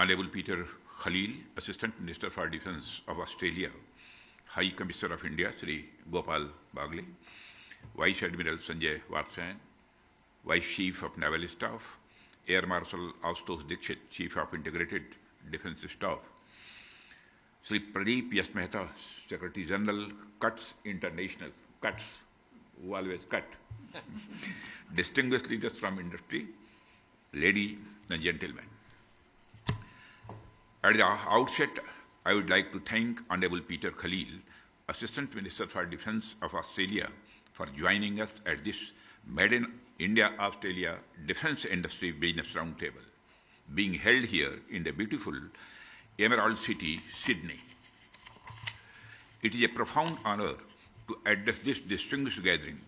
Honorable Peter Khalil, Assistant Minister for Defence of Australia, High Commissioner of India, Sri Gopal Bagle, Vice Admiral Sanjay Vatsayan, Vice Chief of Naval Staff, Air Marshal Ashutosh Dikshit, Chief of Integrated Defence Staff, Sri Pradeep Yash Mehta, Secretary General, CUTS International, CUTS, who always cut, distinguished leaders from industry, ladies and gentlemen. At the outset, I would like to thank Honorable Peter Khalil, Assistant Minister for Defence of Australia, for joining us at this Made in India-Australia Defence Industry Business Roundtable, being held here in the beautiful Emerald City, Sydney. It is a profound honor to address this distinguished gathering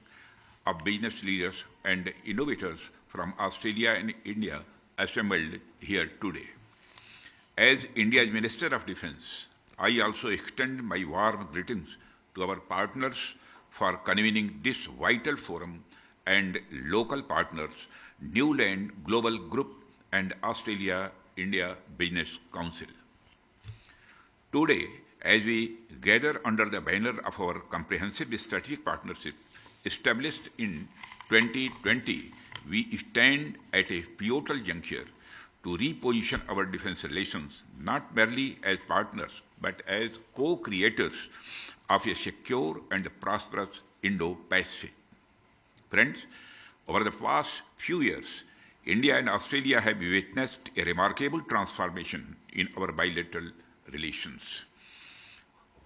of business leaders and innovators from Australia and India assembled here today. As India's Minister of Defence, I also extend my warm greetings to our partners for convening this vital forum and local partners, Newland Global Group and Australia-India Business Council. Today, as we gather under the banner of our comprehensive strategic partnership established in 2020, we stand at a pivotal juncture to reposition our defence relations not merely as partners but as co-creators of a secure and prosperous Indo-Pacific. Friends, over the past few years, India and Australia have witnessed a remarkable transformation in our bilateral relations.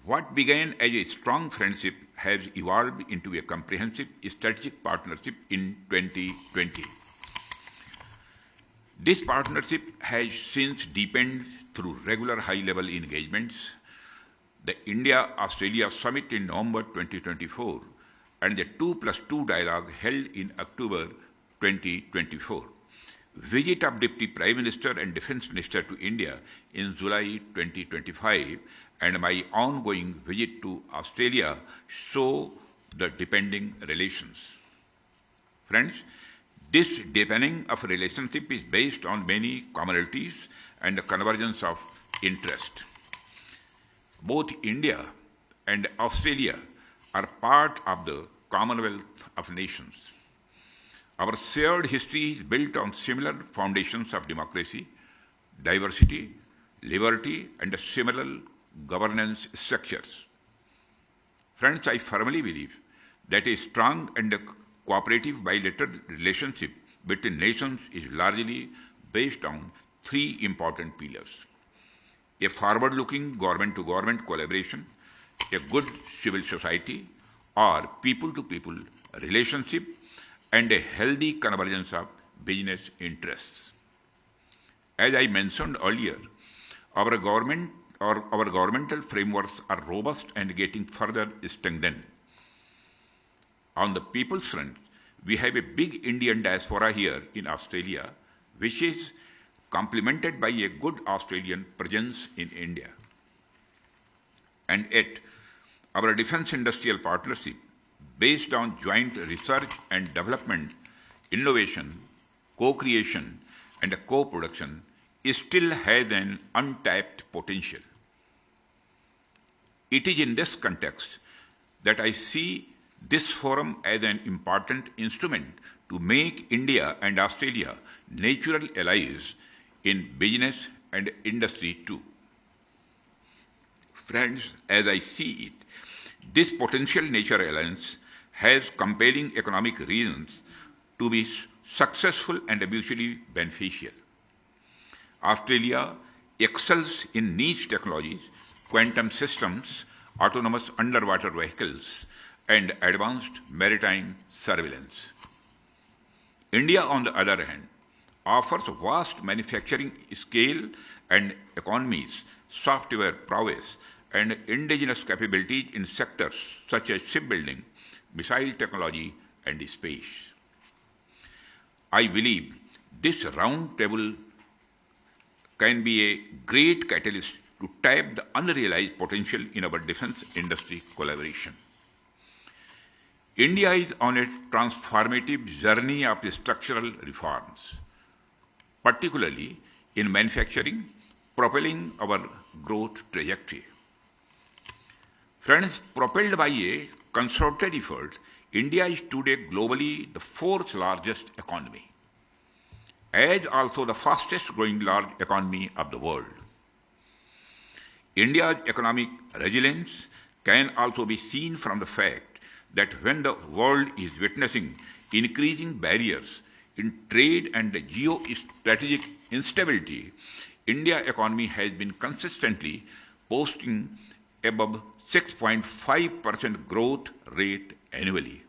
What began as a strong friendship has evolved into a comprehensive strategic partnership in 2020. This partnership has since deepened through regular high-level engagements, the India-Australia Summit in November 2024, and the 2+2 dialogue held in October 2024, visit of Deputy Prime Minister and Defence Minister to India in July 2025, and my ongoing visit to Australia show the deepening relations. Friends, this deepening of relationship is based on many commonalities and the convergence of interest. Both India and Australia are part of the Commonwealth of Nations. Our shared history is built on similar foundations of democracy, diversity, liberty, and similar governance structures. Friends, I firmly believe that a strong and cooperative bilateral relationship between nations is largely based on three important pillars: a forward-looking government-to-government collaboration, a good civil society or people-to-people relationship, and a healthy convergence of business interests. As I mentioned earlier, our governmental frameworks are robust and getting further strengthened. On the people's front, we have a big Indian diaspora here in Australia, which is complemented by a good Australian presence in India. And yet, our defence industrial partnership, based on joint research and development, innovation, co-creation, and co-production, still has an untapped potential. It is in this context that I see this forum as an important instrument to make India and Australia natural allies in business and industry too. Friends, as I see it, this potential nature alliance has compelling economic reasons to be successful and mutually beneficial. Australia excels in niche technologies, quantum systems, autonomous underwater vehicles, and advanced maritime surveillance. India, on the other hand, offers vast manufacturing scale and economies, software prowess, and indigenous capabilities in sectors such as shipbuilding, missile technology, and space. I believe this round table can be a great catalyst to tap the unrealized potential in our defence industry collaboration. India is on a transformative journey of structural reforms, particularly in manufacturing, propelling our growth trajectory. Friends, propelled by a concerted effort, India is today globally the fourth largest economy, as also the fastest growing large economy of the world. India's economic resilience can also be seen from the fact that when the world is witnessing increasing barriers in trade and geostrategic instability, India's economy has been consistently posting above 6.5% growth rate annually.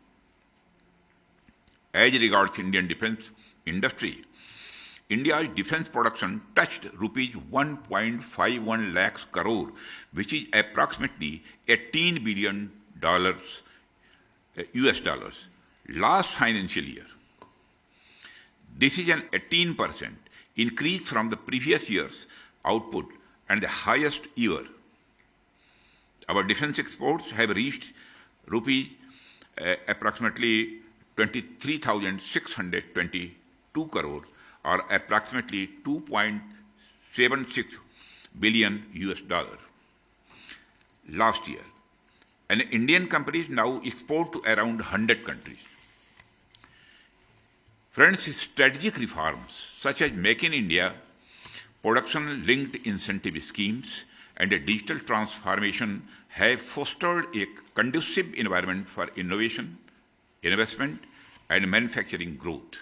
As regards Indian defense industry, India's defense production touched rupees 1.51 lakhs crore, which is approximately $18 billion US dollars last financial year. This is an 18% increase from the previous year's output and the highest ever. Our defense exports have reached rupees approximately 23,622 crore, or approximately 2.76 billion US dollar last year. And Indian companies now export to around 100 countries. Friends, strategic reforms such as Make in India, production-linked incentive schemes, and a digital transformation have fostered a conducive environment for innovation, investment, and manufacturing growth.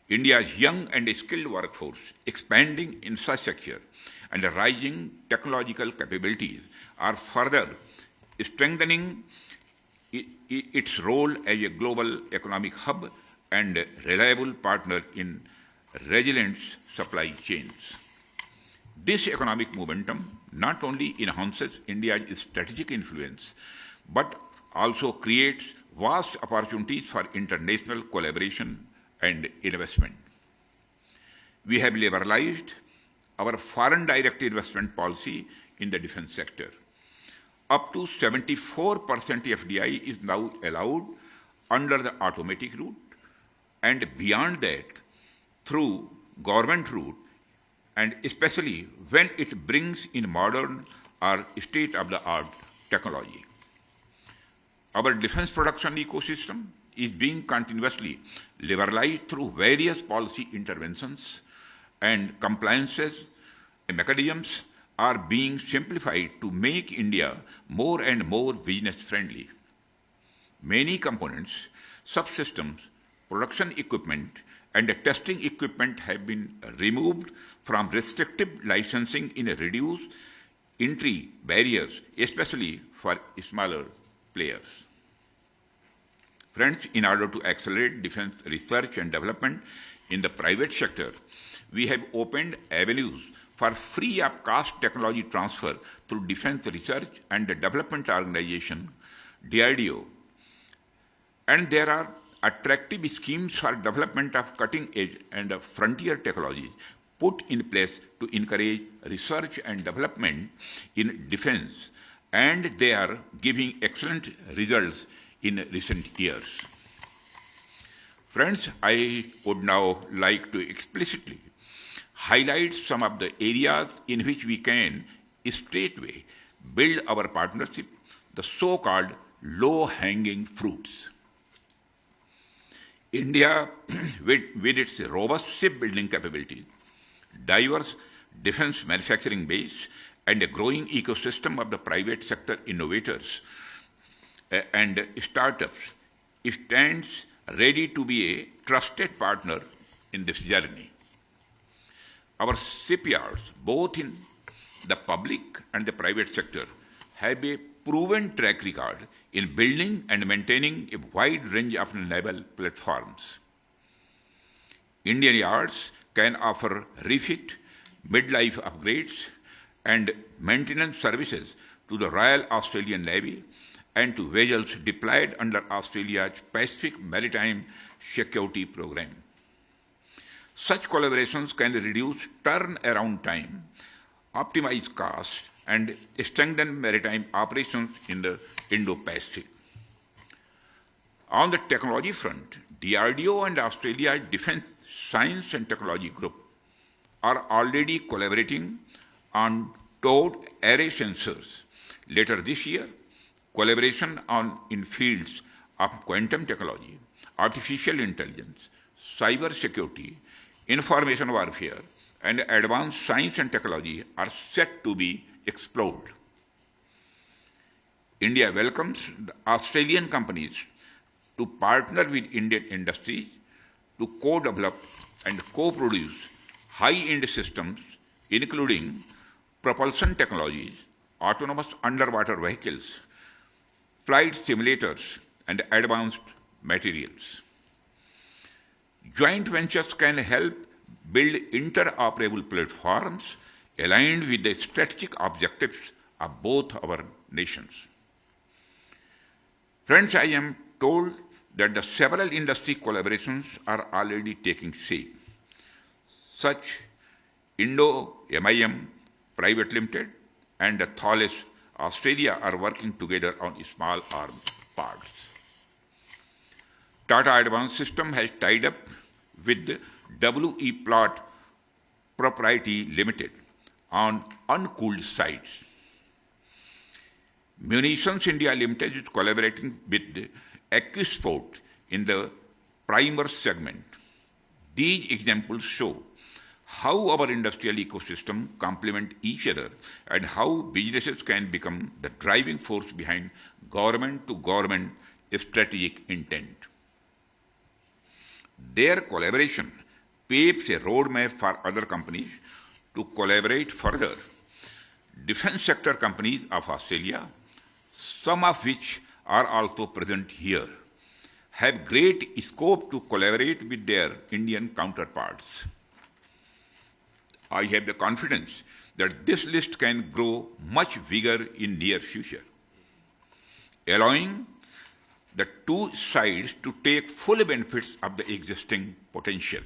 India's young and skilled workforce, expanding infrastructure, and rising technological capabilities are further strengthening its role as a global economic hub and reliable partner in resilient supply chains. This economic momentum not only enhances India's strategic influence, but also creates vast opportunities for international collaboration and investment. We have liberalized our foreign direct investment policy in the defense sector. Up to 74% FDI is now allowed under the automatic route, and beyond that, through government route, and especially when it brings in modern or state-of-the-art technology. Our defense production ecosystem is being continuously liberalized through various policy interventions, and compliances and mechanisms are being simplified to make India more and more business-friendly. Many components, subsystems, production equipment, and testing equipment have been removed from restrictive licensing in reduced entry barriers, especially for smaller players. Friends, in order to accelerate defense research and development in the private sector, we have opened avenues for free of cost technology transfer through Defense Research and Development Organization, DRDO. And there are attractive schemes for development of cutting-edge and frontier technologies put in place to encourage research and development in defense, and they are giving excellent results in recent years. Friends, I would now like to explicitly highlight some of the areas in which we can straightway build our partnership, the so-called low-hanging fruits. India, with its robust shipbuilding capabilities, diverse defense manufacturing base, and a growing ecosystem of the private sector innovators and startups, stands ready to be a trusted partner in this journey. Our shipyards, both in the public and the private sector, have a proven track record in building and maintaining a wide range of naval platforms. Indian yards can offer refit, midlife upgrades, and maintenance services to the Royal Australian Navy and to vessels deployed under Australia's Pacific Maritime Security Program. Such collaborations can reduce turnaround time, optimize costs, and strengthen maritime operations in the Indo-Pacific. On the technology front, DRDO and Australia's Defense Science and Technology Group are already collaborating on towed array sensors. Later this year, collaboration in fields of quantum technology, artificial intelligence, cyber security, information warfare, and advanced science and technology are set to be explored. India welcomes the Australian companies to partner with Indian industries to co-develop and co-produce high-end systems, including propulsion technologies, autonomous underwater vehicles, flight simulators, and advanced materials. Joint ventures can help build interoperable platforms aligned with the strategic objectives of both our nations. Friends, I am told that the several industry collaborations are already taking shape. Such Indo-MIM Private Limited and Thales Australia are working together on small arms parts. Tata Advanced System has tied up with WE Plot Proprietary Limited on uncooled sites. Munitions India Limited is collaborating with Equisport in the primer segment. These examples show how our industrial ecosystem complement each other and how businesses can become the driving force behind government-to-government strategic intent. Their collaboration paves a roadmap for other companies to collaborate further. Defense sector companies of Australia, some of which are also present here, have great scope to collaborate with their Indian counterparts. I have the confidence that this list can grow much bigger in near future, allowing the two sides to take full benefits of the existing potential.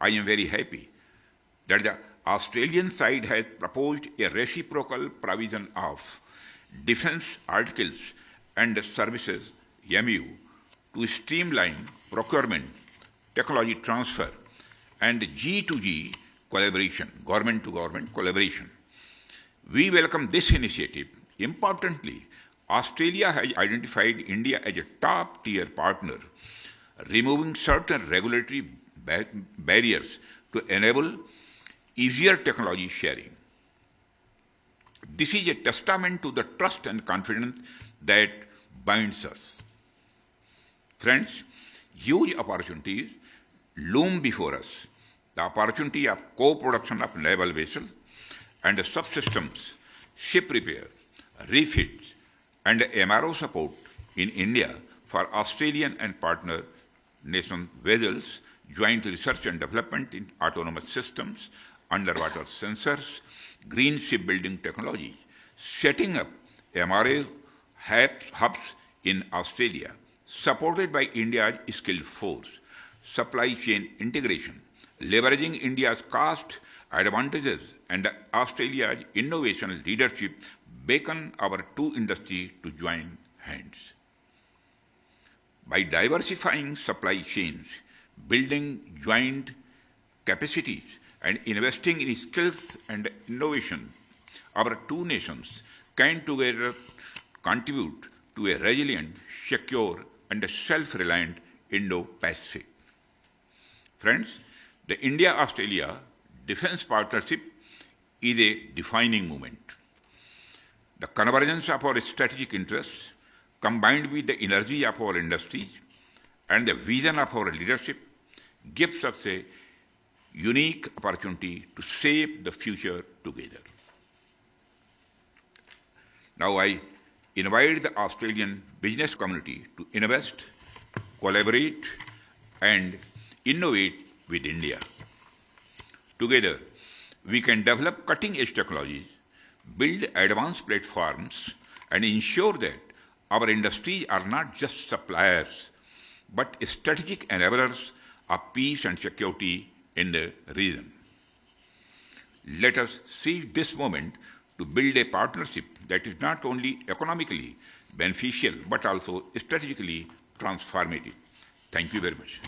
I am very happy that the Australian side has proposed a reciprocal provision of defense articles and services (MU) to streamline procurement, technology transfer, and G2G collaboration, government-to-government collaboration. We welcome this initiative. Importantly, Australia has identified India as a top-tier partner, removing certain regulatory barriers to enable easier technology sharing. This is a testament to the trust and confidence that binds us. Friends, huge opportunities loom before us. The opportunity of co-production of naval vessels and subsystems, ship repair, refits, and MRO support in India for Australian and partner nation vessels, joint research and development in autonomous systems, underwater sensors, green shipbuilding technology, setting up MRO hubs in Australia, supported by India's skilled force, supply chain integration, leveraging India's cost advantages and Australia's innovation leadership beckon our two industries to join hands. By diversifying supply chains, building joint capacities, and investing in skills and innovation, our two nations can together contribute to a resilient, secure, and self-reliant Indo-Pacific. Friends, the India-Australia Defence Partnership is a defining moment. The convergence of our strategic interests, combined with the energy of our industries and the vision of our leadership, gives us a unique opportunity to shape the future together. Now I invite the Australian business community to invest, collaborate, and innovate with India. Together, we can develop cutting-edge technologies, build advanced platforms, and ensure that our industries are not just suppliers, but strategic enablers of peace and security in the region. Let us seize this moment to build a partnership that is not only economically beneficial, but also strategically transformative. Thank you very much.